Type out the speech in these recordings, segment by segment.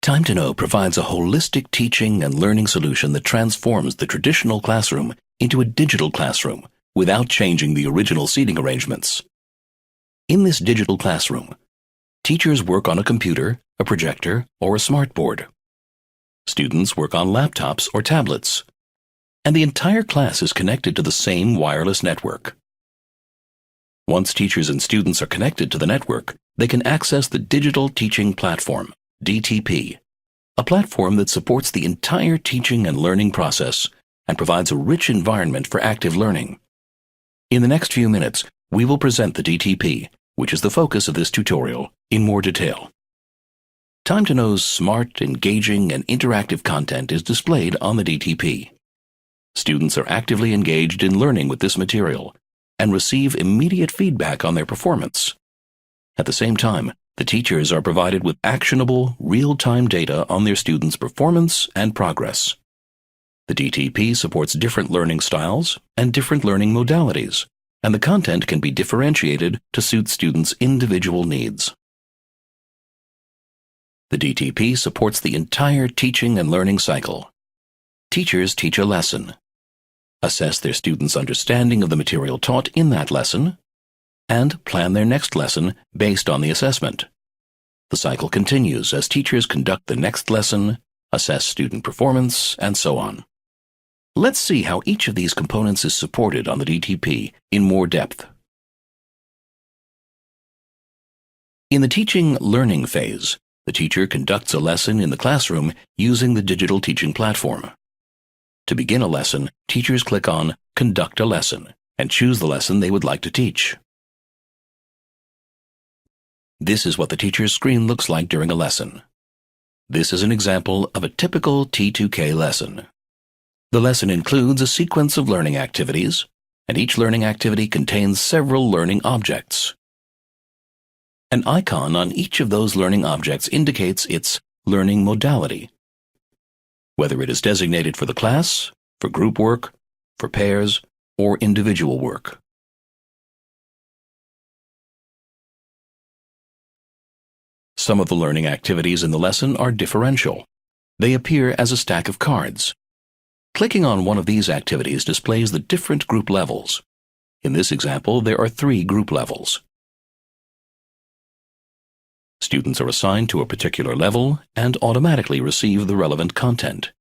Time to Know provides a holistic teaching and learning solution that transforms the traditional classroom into a digital classroom without changing the original seating arrangements. In this digital classroom, teachers work on a computer, a projector, or a smartboard. Students work on laptops or tablets, and the entire class is connected to the same wireless network. Once teachers and students are connected to the network, they can access the Digital Teaching Platform, DTP, a platform that supports the entire teaching and learning process and provides a rich environment for active learning. In the next few minutes, we will present the DTP, which is the focus of this tutorial, in more detail. Time to Know's smart, engaging, and interactive content is displayed on the DTP. Students are actively engaged in learning with this material and receive immediate feedback on their performance. At the same time, the teachers are provided with actionable, real-time data on their students' performance and progress. The DTP supports different learning styles and different learning modalities, and the content can be differentiated to suit students' individual needs. The DTP supports the entire teaching and learning cycle. Teachers teach a lesson, assess their students' understanding of the material taught in that lesson, and plan their next lesson based on the assessment. The cycle continues as teachers conduct the next lesson, assess student performance, and so on. Let's see how each of these components is supported on the DTP in more depth. In the teaching-learning phase, the teacher conducts a lesson in the classroom using the digital teaching platform. To begin a lesson, teachers click on Conduct a Lesson and choose the lesson they would like to teach. This is what the teacher's screen looks like during a lesson. This is an example of a typical T2K lesson. The lesson includes a sequence of learning activities, and each learning activity contains several learning objects. An icon on each of those learning objects indicates its learning modality, whether it is designated for the class, for group work, for pairs, or individual work. Some of the learning activities in the lesson are differential. They appear as a stack of cards. Clicking on one of these activities displays the different group levels. In this example, there are 3 group levels. Students are assigned to a particular level and automatically receive the relevant content.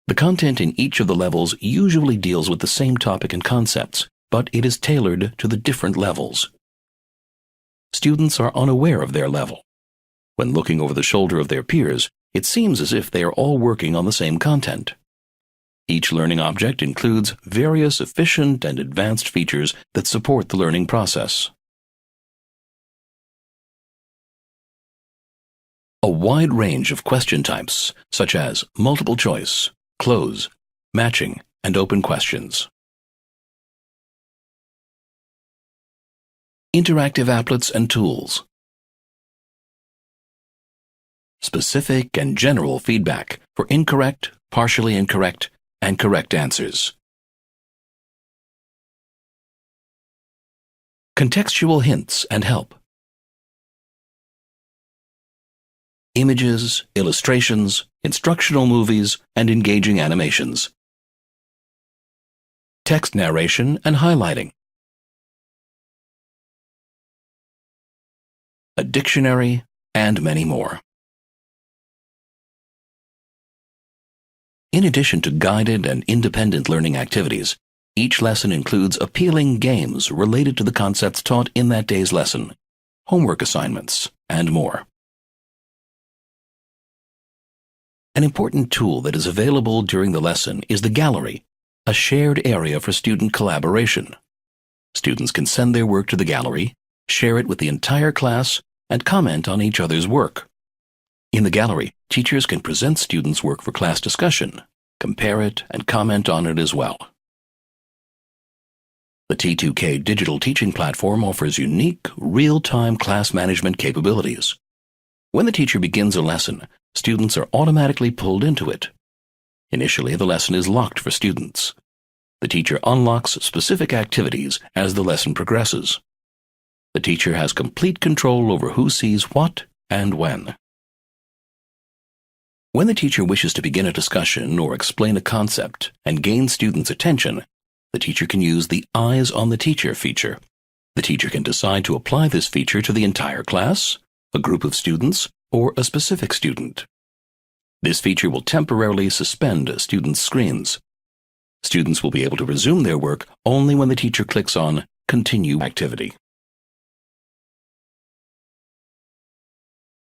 The content in each of the levels usually deals with the same topic and concepts, but it is tailored to the different levels. Students are unaware of their level. When looking over the shoulder of their peers, it seems as if they are all working on the same content. Each learning object includes various efficient and advanced features that support the learning process. A wide range of question types, such as multiple choice, close, matching, and open questions. Interactive applets and tools. Specific and general feedback for incorrect, partially incorrect, and correct answers. Contextual hints and help. Images, illustrations, instructional movies, and engaging animations. Text narration and highlighting. A dictionary, and many more. In addition to guided and independent learning activities, each lesson includes appealing games related to the concepts taught in that day's lesson, homework assignments, and more. An important tool that is available during the lesson is the gallery, a shared area for student collaboration. Students can send their work to the gallery, share it with the entire class, and comment on each other's work. In the gallery, teachers can present students' work for class discussion, compare it, and comment on it as well. The T2K digital teaching platform offers unique, real-time class management capabilities. When the teacher begins a lesson, students are automatically pulled into it. Initially, the lesson is locked for students. The teacher unlocks specific activities as the lesson progresses. The teacher has complete control over who sees what and when. When the teacher wishes to begin a discussion or explain a concept and gain students' attention, the teacher can use the Eyes on the Teacher feature. The teacher can decide to apply this feature to the entire class, a group of students, or a specific student. This feature will temporarily suspend students' screens. Students will be able to resume their work only when the teacher clicks on Continue Activity.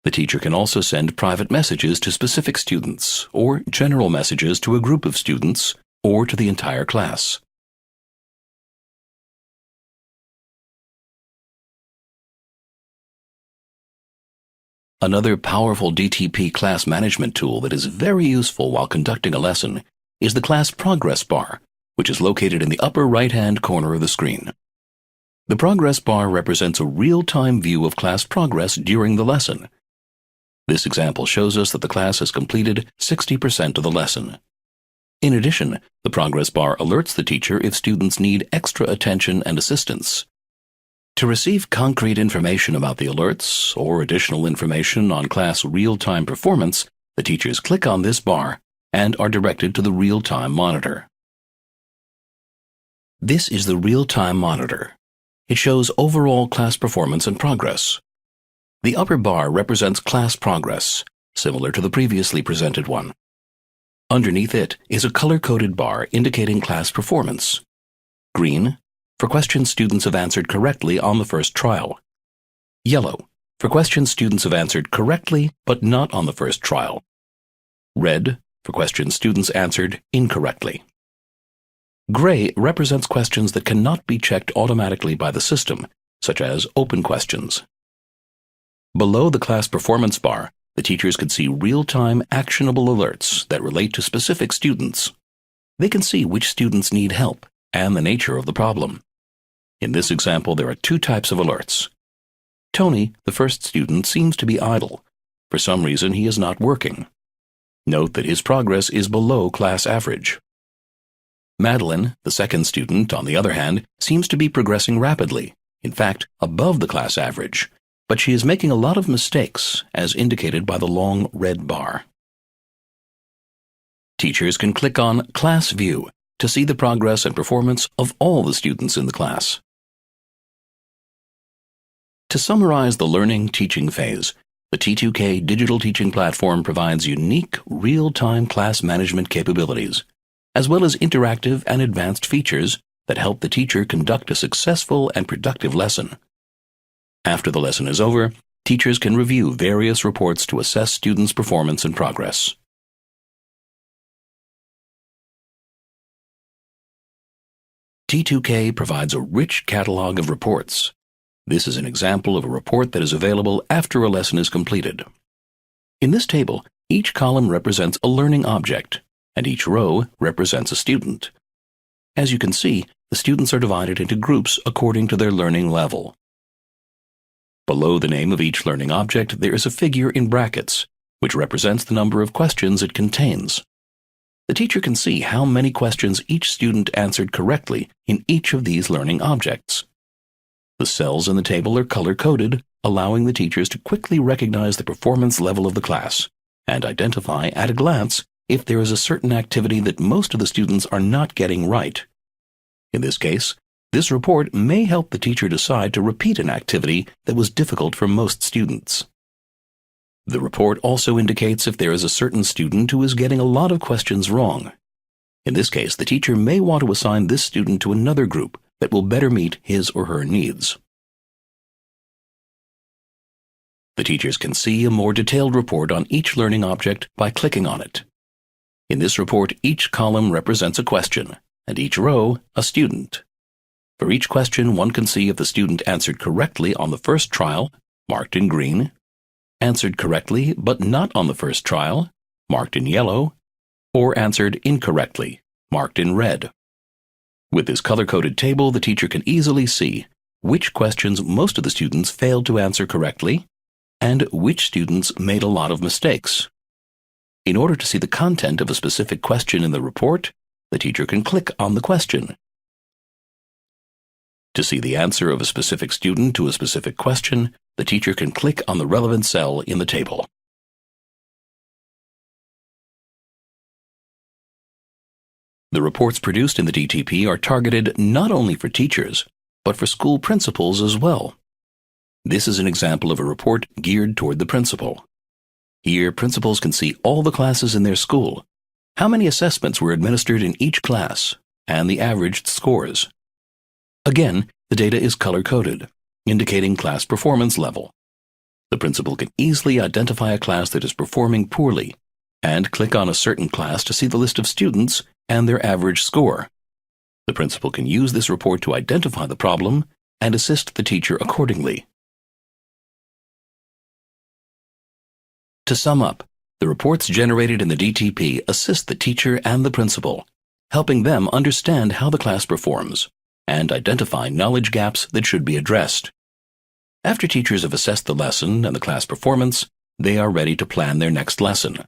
The teacher can also send private messages to specific students or general messages to a group of students or to the entire class. Another powerful DTP class management tool that is very useful while conducting a lesson is the class progress bar, which is located in the upper right-hand corner of the screen. The progress bar represents a real-time view of class progress during the lesson. This example shows us that the class has completed 60% of the lesson. In addition, the progress bar alerts the teacher if students need extra attention and assistance. To receive concrete information about the alerts or additional information on class real-time performance, the teachers click on this bar and are directed to the real-time monitor. This is the real-time monitor. It shows overall class performance and progress. The upper bar represents class progress, similar to the previously presented one. Underneath it is a color-coded bar indicating class performance. Green, for questions students have answered correctly on the first trial. Yellow, for questions students have answered correctly but not on the first trial. Red, for questions students answered incorrectly. Gray represents questions that cannot be checked automatically by the system, such as open questions. Below the class performance bar, the teachers can see real-time actionable alerts that relate to specific students. They can see which students need help and the nature of the problem. In this example, there are two types of alerts. Tony, the first student, seems to be idle. For some reason, he is not working. Note that his progress is below class average. Madeline, the second student, on the other hand, seems to be progressing rapidly, in fact, above the class average, but she is making a lot of mistakes, as indicated by the long red bar. Teachers can click on Class View to see the progress and performance of all the students in the class. To summarize the learning-teaching phase, the T2K digital teaching platform provides unique, real-time class management capabilities, as well as interactive and advanced features that help the teacher conduct a successful and productive lesson. After the lesson is over, teachers can review various reports to assess students' performance and progress. T2K provides a rich catalog of reports. This is an example of a report that is available after a lesson is completed. In this table, each column represents a learning object, and each row represents a student. As you can see, the students are divided into groups according to their learning level. Below the name of each learning object, there is a figure in brackets, which represents the number of questions it contains. The teacher can see how many questions each student answered correctly in each of these learning objects. The cells in the table are color-coded, allowing the teachers to quickly recognize the performance level of the class and identify at a glance if there is a certain activity that most of the students are not getting right. In this case, this report may help the teacher decide to repeat an activity that was difficult for most students. The report also indicates if there is a certain student who is getting a lot of questions wrong. In this case, the teacher may want to assign this student to another group that will better meet his or her needs. The teachers can see a more detailed report on each learning object by clicking on it. In this report, each column represents a question, and each row, a student. For each question, one can see if the student answered correctly on the first trial, marked in green, answered correctly but not on the first trial, marked in yellow, or answered incorrectly, marked in red. With this color-coded table, the teacher can easily see which questions most of the students failed to answer correctly and which students made a lot of mistakes. In order to see the content of a specific question in the report, the teacher can click on the question. To see the answer of a specific student to a specific question, the teacher can click on the relevant cell in the table. The reports produced in the DTP are targeted not only for teachers, but for school principals as well. This is an example of a report geared toward the principal. Here, principals can see all the classes in their school, how many assessments were administered in each class, and the averaged scores. Again, the data is color-coded, indicating class performance level. The principal can easily identify a class that is performing poorly and click on a certain class to see the list of students and their average score. The principal can use this report to identify the problem and assist the teacher accordingly. To sum up, the reports generated in the DTP assist the teacher and the principal, helping them understand how the class performs and identify knowledge gaps that should be addressed. After teachers have assessed the lesson and the class performance, they are ready to plan their next lesson.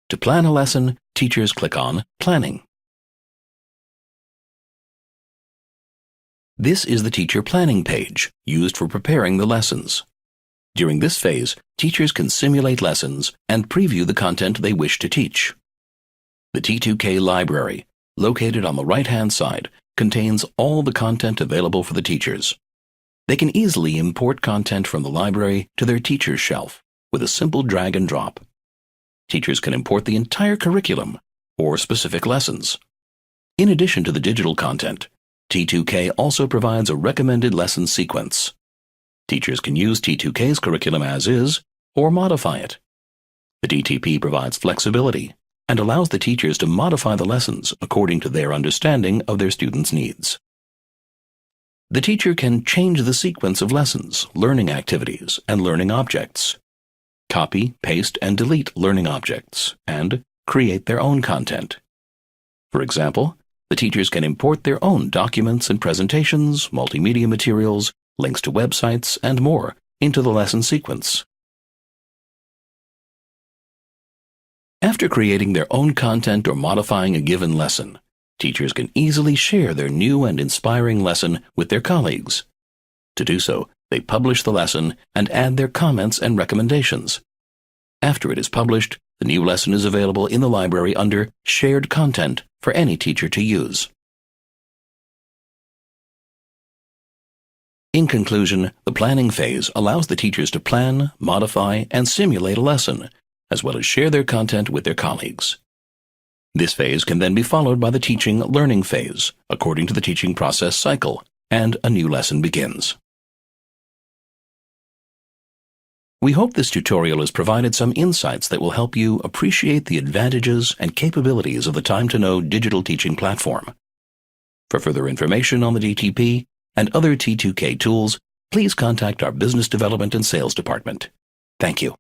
To plan a lesson, teachers click on Planning. This is the teacher planning page used for preparing the lessons. During this phase, teachers can simulate lessons and preview the content they wish to teach. The T2K library, located on the right-hand side, contains all the content available for the teachers. They can easily import content from the library to their teacher's shelf with a simple drag and drop. Teachers can import the entire curriculum or specific lessons. In addition to the digital content, T2K also provides a recommended lesson sequence. Teachers can use T2K's curriculum as is or modify it. The DTP provides flexibility and allows the teachers to modify the lessons according to their understanding of their students' needs. The teacher can change the sequence of lessons, learning activities, and learning objects, copy, paste, and delete learning objects, and create their own content. For example, the teachers can import their own documents and presentations, multimedia materials, links to websites, and more into the lesson sequence. After creating their own content or modifying a given lesson, teachers can easily share their new and inspiring lesson with their colleagues. To do so, they publish the lesson and add their comments and recommendations. After it is published, the new lesson is available in the library under Shared Content for any teacher to use. In conclusion, the planning phase allows the teachers to plan, modify, and simulate a lesson, as well as share their content with their colleagues. This phase can then be followed by the teaching-learning phase, according to the teaching process cycle, and a new lesson begins. We hope this tutorial has provided some insights that will help you appreciate the advantages and capabilities of the Time to Know digital teaching platform. For further information on the DTP and other T2K tools, please contact our Business Development and Sales Department. Thank you.